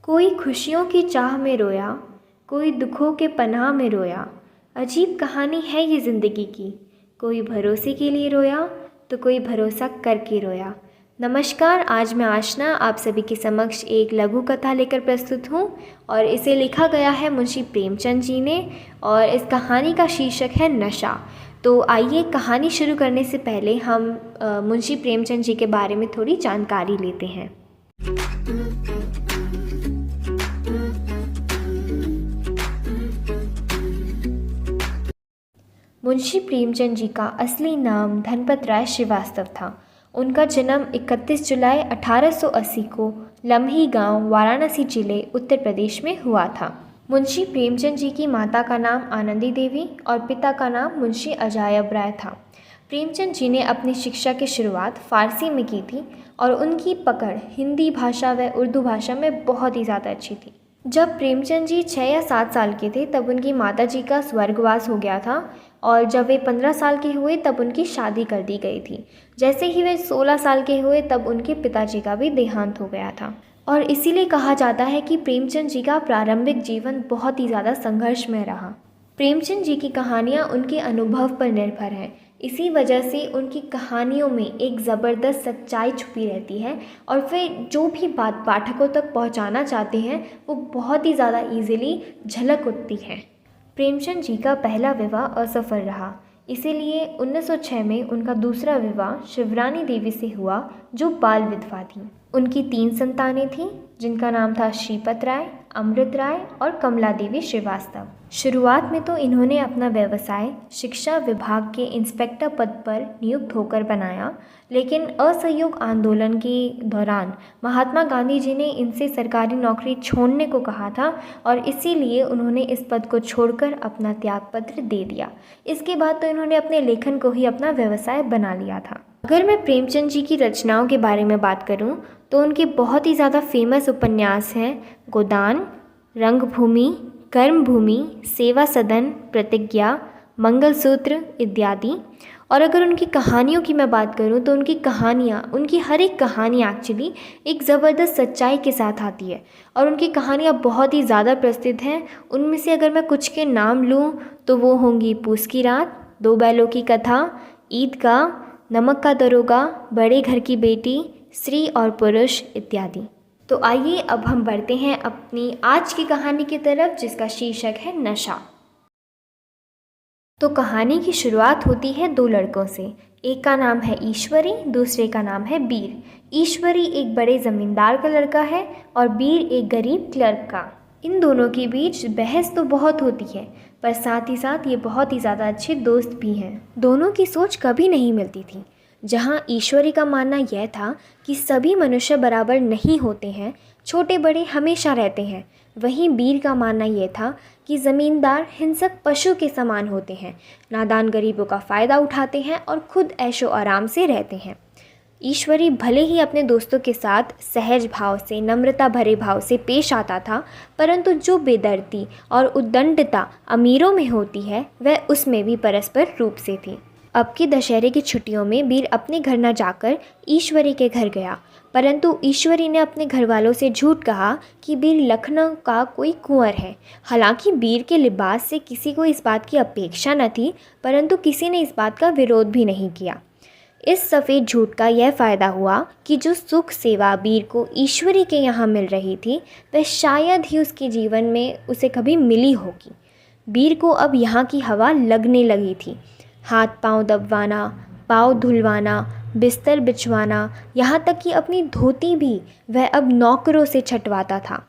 कोई खुशियों की चाह में रोया, कोई दुखों के पनाह में रोया। अजीब कहानी है ये ज़िंदगी की। कोई भरोसे के लिए रोया तो कोई भरोसा करके रोया। नमस्कार, आज मैं आशना आप सभी के समक्ष एक लघु कथा लेकर प्रस्तुत हूँ और इसे लिखा गया है मुंशी प्रेमचंद जी ने और इस कहानी का शीर्षक है नशा। तो आइए कहानी शुरू करने से पहले हम मुंशी प्रेमचंद जी के बारे में थोड़ी जानकारी लेते हैं। मुंशी प्रेमचंद जी का असली नाम धनपत राय श्रीवास्तव था। उनका जन्म 31 जुलाई 1880 को लम्ही गांव, वाराणसी जिले, उत्तर प्रदेश में हुआ था। मुंशी प्रेमचंद जी की माता का नाम आनंदी देवी और पिता का नाम मुंशी अजायब राय था। प्रेमचंद जी ने अपनी शिक्षा की शुरुआत फ़ारसी में की थी और उनकी पकड़ हिंदी भाषा व उर्दू भाषा में बहुत ही ज़्यादा अच्छी थी। जब प्रेमचंद जी 6 या 7 साल के थे तब उनकी माताजी का स्वर्गवास हो गया था और जब वे 15 साल के हुए तब उनकी शादी कर दी गई थी। जैसे ही वे 16 साल के हुए तब उनके पिताजी का भी देहांत हो गया था और इसीलिए कहा जाता है कि प्रेमचंद जी का प्रारंभिक जीवन बहुत ही ज़्यादा संघर्षमय रहा। प्रेमचंद जी की कहानियाँ उनके अनुभव पर निर्भर हैं। इसी वजह से उनकी कहानियों में एक ज़बरदस्त सच्चाई छुपी रहती है और फिर जो भी बात पाठकों तक पहुंचाना चाहते हैं वो बहुत ही ज़्यादा इजीली झलक उठती है। प्रेमचंद जी का पहला विवाह असफल रहा, इसीलिए 1906 में उनका दूसरा विवाह शिवरानी देवी से हुआ जो बाल विधवा थी। उनकी 3 संतानें थीं जिनका नाम था श्रीपत राय, अमृत राय और कमला देवी श्रीवास्तव। शुरुआत में तो इन्होंने अपना व्यवसाय शिक्षा विभाग के इंस्पेक्टर पद पर नियुक्त होकर बनाया, लेकिन असहयोग आंदोलन के दौरान महात्मा गांधी जी ने इनसे सरकारी नौकरी छोड़ने को कहा था और इसीलिए उन्होंने इस पद को छोड़कर अपना त्यागपत्र दे दिया। इसके बाद तो इन्होंने अपने लेखन को ही अपना व्यवसाय बना लिया था। अगर मैं प्रेमचंद जी की रचनाओं के बारे में बात करूं तो उनके बहुत ही ज़्यादा फेमस उपन्यास हैं गोदान, रंगभूमि, कर्मभूमि, सेवा सदन, प्रतिज्ञा, मंगलसूत्र इत्यादि। और अगर उनकी कहानियों की मैं बात करूं तो उनकी कहानियां, उनकी हर एक कहानी एक्चुअली एक ज़बरदस्त सच्चाई के साथ आती है और उनकी कहानियां बहुत ही ज़्यादा प्रसिद्ध हैं। उनमें से अगर मैं कुछ के नाम लूं तो वो होंगी पूस की रात, 2 बैलों की कथा, ईदगाह, नमक का दरोगा, बड़े घर की बेटी, स्त्री और पुरुष इत्यादि। तो आइए अब हम बढ़ते हैं अपनी आज की कहानी की तरफ जिसका शीर्षक है नशा। तो कहानी की शुरुआत होती है 2 लड़कों से। एक का नाम है ईश्वरी, दूसरे का नाम है बीर। ईश्वरी एक बड़े ज़मींदार का लड़का है और बीर एक गरीब क्लर्क का। इन दोनों के बीच बहस तो बहुत होती है पर साथ ही साथ ये बहुत ही ज़्यादा अच्छे दोस्त भी हैं। दोनों की सोच कभी नहीं मिलती थी। जहाँ ईश्वरी का मानना यह था कि सभी मनुष्य बराबर नहीं होते हैं, छोटे बड़े हमेशा रहते हैं, वहीं बीर का मानना यह था कि ज़मींदार हिंसक पशु के समान होते हैं, नादान गरीबों का फ़ायदा उठाते हैं और खुद ऐशो आराम से रहते हैं। ईश्वरी भले ही अपने दोस्तों के साथ सहज भाव से, नम्रता भरे भाव से पेश आता था, परंतु जो बेदर्दी और उद्दंडता अमीरों में होती है वह उसमें भी परस्पर रूप से थी। अब की दशहरे की छुट्टियों में बीर अपने घर न जाकर ईश्वरी के घर गया, परंतु ईश्वरी ने अपने घर वालों से झूठ कहा कि बीर लखनऊ का कोई कुंवर है। हालांकि बीर के लिबास से किसी को इस बात की अपेक्षा न थी, परंतु किसी ने इस बात का विरोध भी नहीं किया। इस सफ़ेद झूठ का यह फ़ायदा हुआ कि जो सुख सेवा बीर को ईश्वरी के यहाँ मिल रही थी वह शायद ही उसके जीवन में उसे कभी मिली होगी। बीर को अब यहाँ की हवा लगने लगी थी। हाथ पांव दबवाना, पाँव धुलवाना, बिस्तर बिछवाना, यहाँ तक कि अपनी धोती भी वह अब नौकरों से छटवाता था।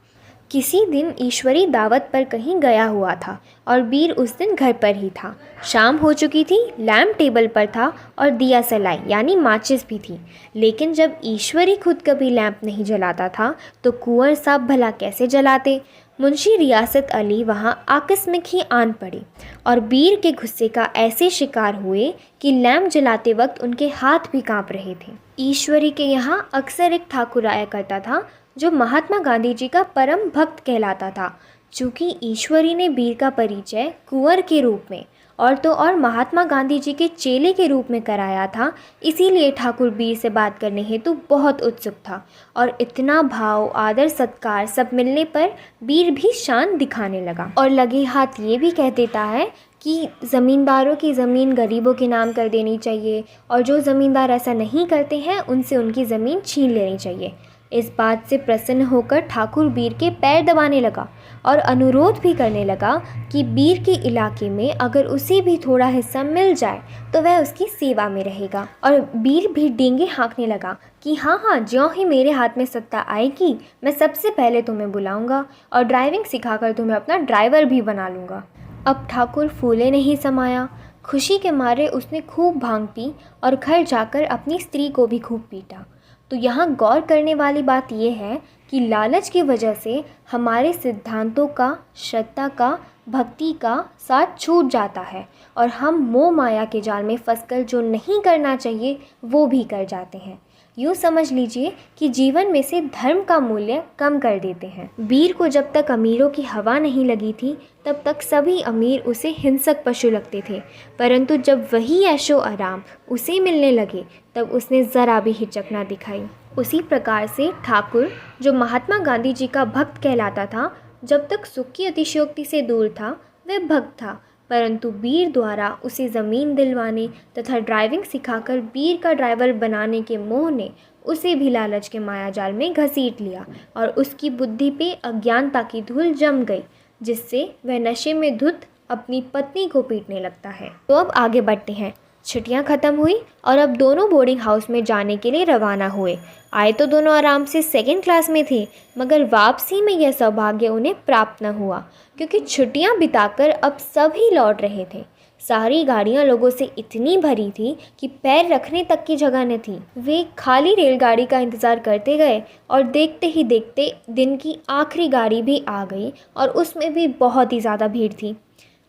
किसी दिन ईश्वरी दावत पर कहीं गया हुआ था और बीर उस दिन घर पर ही था। शाम हो चुकी थी, लैम्प टेबल पर था और दिया सलाई यानी माचिस भी थी, लेकिन जब ईश्वरी खुद कभी लैंप नहीं जलाता था तो कुंवर साहब भला कैसे जलाते। मुंशी रियासत अली वहाँ आकस्मिक ही आन पड़े और बीर के गुस्से का ऐसे शिकार हुए कि लैंप जलाते वक्त उनके हाथ भी कांप रहे थे। ईश्वरी के यहाँ अक्सर एक ठाकुर आया करता था जो महात्मा गांधी जी का परम भक्त कहलाता था। चूँकि ईश्वरी ने बीर का परिचय कुंवर के रूप में और तो और महात्मा गांधी जी के चेले के रूप में कराया था, इसीलिए ठाकुर बीर से बात करने हेतु बहुत उत्सुक था। और इतना भाव आदर सत्कार सब मिलने पर बीर भी शान दिखाने लगा और लगे हाथ ये भी कह देता है कि ज़मींदारों की ज़मीन गरीबों के नाम कर देनी चाहिए और जो ज़मींदार ऐसा नहीं करते हैं उनसे उनकी ज़मीन छीन लेनी चाहिए। इस बात से प्रसन्न होकर ठाकुर बीर के पैर दबाने लगा और अनुरोध भी करने लगा कि बीर के इलाके में अगर उसे भी थोड़ा हिस्सा मिल जाए तो वह उसकी सेवा में रहेगा। और बीर भी डींगे हाँकने लगा कि हाँ, ज्यों ही मेरे हाथ में सत्ता आएगी मैं सबसे पहले तुम्हें बुलाऊंगा और ड्राइविंग सिखाकर तुम्हें अपना ड्राइवर भी बना लूँगा। अब ठाकुर फूले नहीं समाया। खुशी के मारे उसने खूब भांग पी और घर जाकर अपनी स्त्री को भी खूब पीटा। तो यहाँ गौर करने वाली बात यह है कि लालच की वजह से हमारे सिद्धांतों का, श्रद्धा का, भक्ति का साथ छूट जाता है और हम मोह माया के जाल में फंसकर जो नहीं करना चाहिए वो भी कर जाते हैं। यूँ समझ लीजिए कि जीवन में से धर्म का मूल्य कम कर देते हैं। बीर को जब तक अमीरों की हवा नहीं लगी थी तब तक सभी अमीर उसे हिंसक पशु लगते थे, परंतु जब वही ऐशो आराम उसे मिलने लगे तब उसने ज़रा भी हिचक ना दिखाई। उसी प्रकार से ठाकुर, जो महात्मा गांधी जी का भक्त कहलाता था, जब तक सुख की अतिशयोक्ति से दूर था वह भक्त था, परंतु बीर द्वारा उसे ज़मीन दिलवाने तथा ड्राइविंग सिखाकर बीर का ड्राइवर बनाने के मोह ने उसे भी लालच के मायाजाल में घसीट लिया और उसकी बुद्धि पे अज्ञानता की धूल जम गई, जिससे वह नशे में धुत अपनी पत्नी को पीटने लगता है। तो अब आगे बढ़ते हैं। छुट्टियां ख़त्म हुई और अब दोनों बोर्डिंग हाउस में जाने के लिए रवाना हुए। आए तो दोनों आराम से सेकंड क्लास में थे, मगर वापसी में यह सौभाग्य उन्हें प्राप्त न हुआ, क्योंकि छुट्टियां बिताकर अब सभी लौट रहे थे। सारी गाड़ियां लोगों से इतनी भरी थी कि पैर रखने तक की जगह न थी। वे खाली रेलगाड़ी का इंतज़ार करते गए और देखते ही देखते दिन की आखिरी गाड़ी भी आ गई और उसमें भी बहुत ही ज़्यादा भीड़ थी।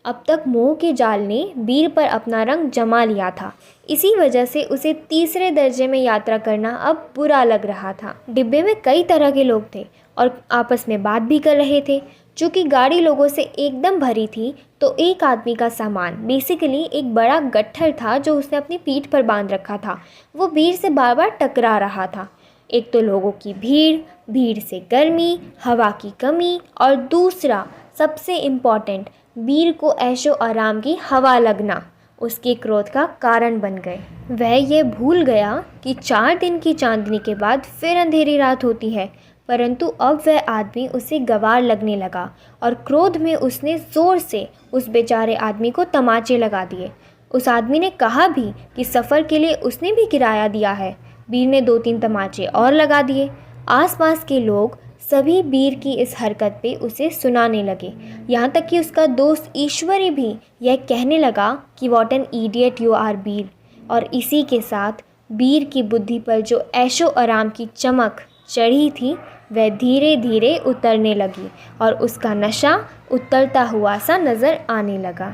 अब तक मोह के जाल ने बीर पर अपना रंग जमा लिया था, इसी वजह से उसे तीसरे दर्जे में यात्रा करना अब बुरा लग रहा था। डिब्बे में कई तरह के लोग थे और आपस में बात भी कर रहे थे। चूँकि गाड़ी लोगों से एकदम भरी थी तो एक आदमी का सामान, बेसिकली एक बड़ा गट्ठर था जो उसने अपनी पीठ पर बांध रखा था, वो बीर से बार बार टकरा रहा था। एक तो लोगों की भीड़, भीड़ से गर्मी, हवा की कमी, और दूसरा सबसे इम्पॉर्टेंट, बीर को ऐशो आराम की हवा लगना उसके क्रोध का कारण बन गए। वह ये भूल गया कि 4 दिन की चांदनी के बाद फिर अंधेरी रात होती है, परंतु अब वह आदमी उसे गवार लगने लगा और क्रोध में उसने ज़ोर से उस बेचारे आदमी को तमाचे लगा दिए। उस आदमी ने कहा भी कि सफ़र के लिए उसने भी किराया दिया है। बीर ने 2-3 तमाचे और लगा दिए। आसपास के लोग सभी बीर की इस हरकत पे उसे सुनाने लगे, यहाँ तक कि उसका दोस्त ईश्वरी भी यह कहने लगा कि what an idiot you are बीर। और इसी के साथ बीर की बुद्धि पर जो ऐशो आराम की चमक चढ़ी थी वह धीरे धीरे उतरने लगी और उसका नशा उतरता हुआ सा नज़र आने लगा।